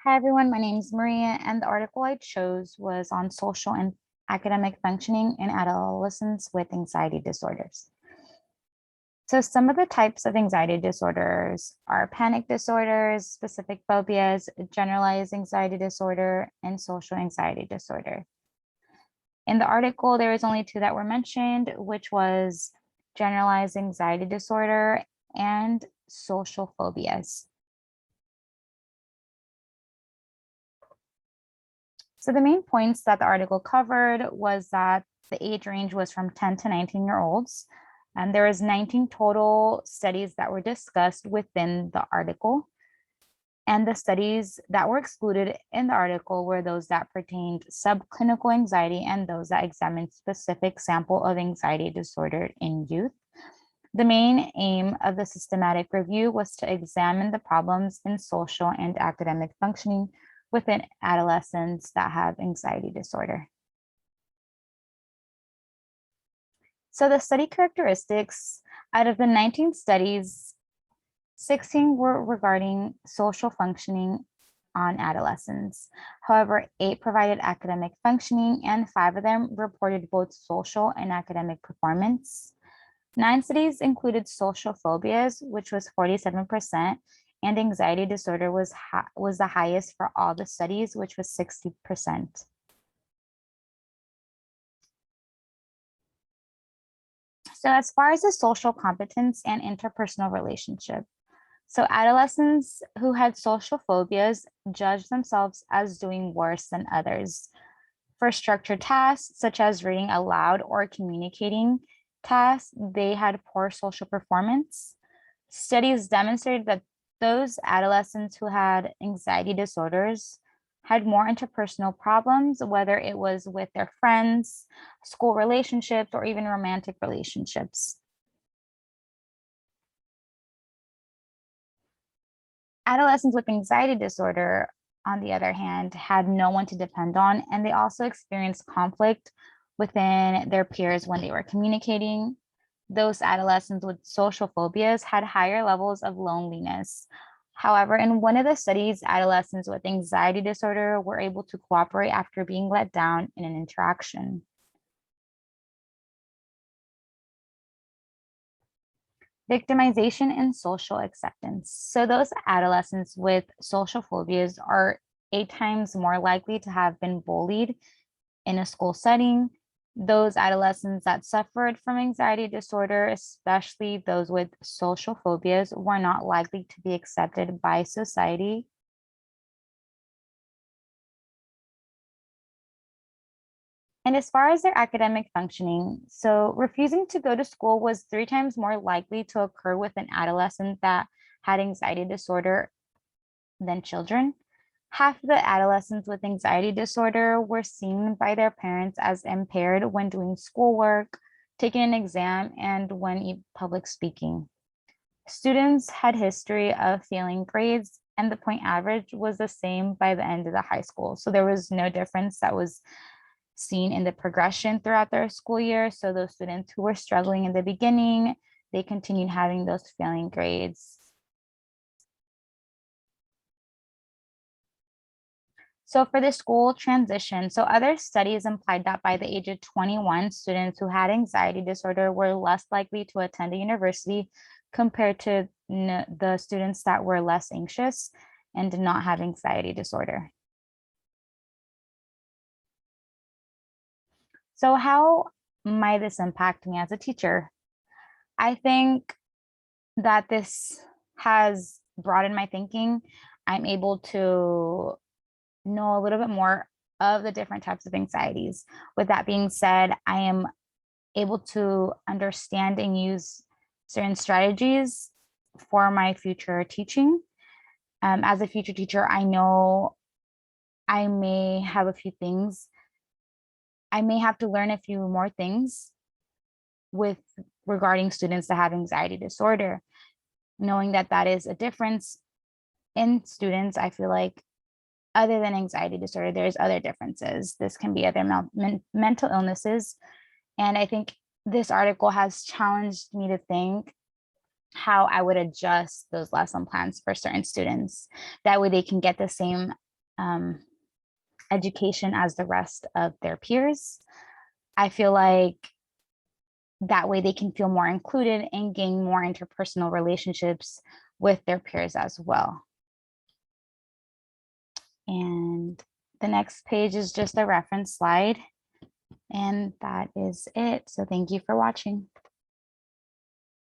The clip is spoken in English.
Hi everyone, my name is Maria, and the article I chose was on social and academic functioning in adolescents with anxiety disorders. So some of the types of anxiety disorders are panic disorders, specific phobias, generalized anxiety disorder, and social anxiety disorder. In the article, there is only two that were mentioned, which was generalized anxiety disorder and social phobias. So the main points that the article covered was that the age range was from 10 to 19-year-olds. And there was 19 total studies that were discussed within the article. And the studies that were excluded in the article were those that pertained subclinical anxiety and those that examined specific sample of anxiety disorder in youth. The main aim of the systematic review was to examine the problems in social and academic functioning within adolescents that have anxiety disorder. So the study characteristics, out of the 19 studies, 16 were regarding social functioning on adolescents. However, 8 provided academic functioning and 5 of them reported both social and academic performance. 9 studies included social phobias, which was 47%, and anxiety disorder was the highest for all the studies, which was 60%. So as far as the social competence and interpersonal relationship, so adolescents who had social phobias judged themselves as doing worse than others. For structured tasks, such as reading aloud or communicating tasks, they had poor social performance. Studies demonstrated that those adolescents who had anxiety disorders had more interpersonal problems, whether it was with their friends, school relationships, or even romantic relationships. Adolescents with anxiety disorder, on the other hand, had no one to depend on, and they also experienced conflict within their peers when they were communicating. Those adolescents with social phobias had higher levels of loneliness. However, in one of the studies, adolescents with anxiety disorder were able to cooperate after being let down in an interaction. Victimization and social acceptance. So those adolescents with social phobias are 8 times more likely to have been bullied in a school setting. Those adolescents that suffered from anxiety disorder, especially those with social phobias, were not likely to be accepted by society. And as far as their academic functioning, so refusing to go to school was 3 times more likely to occur with an adolescent that had anxiety disorder than children. Half of the adolescents with anxiety disorder were seen by their parents as impaired when doing schoolwork, taking an exam, and when public speaking. Students had history of failing grades, and the point average was the same by the end of the high school. So there was no difference that was seen in the progression throughout their school year. So those students who were struggling in the beginning, they continued having those failing grades. So for the school transition, so other studies implied that by the age of 21, students who had anxiety disorder were less likely to attend a university compared to the students that were less anxious and did not have anxiety disorder. So how might this impact me as a teacher? I think that this has broadened my thinking. I'm able to know a little bit more of the different types of anxieties. With that being said, I am able to understand and use certain strategies for my future teaching. As a future teacher, I know I may have a few things. I may have to learn a few more things with regarding students that have anxiety disorder. Knowing that that is a difference in students, I feel like other than anxiety disorder, there's other differences. This can be other mental illnesses. And I think this article has challenged me to think how I would adjust those lesson plans for certain students. That way they can get the same education as the rest of their peers. I feel like that way they can feel more included and gain more interpersonal relationships with their peers as well. And the next page is just a reference slide. And that is it. So thank you for watching.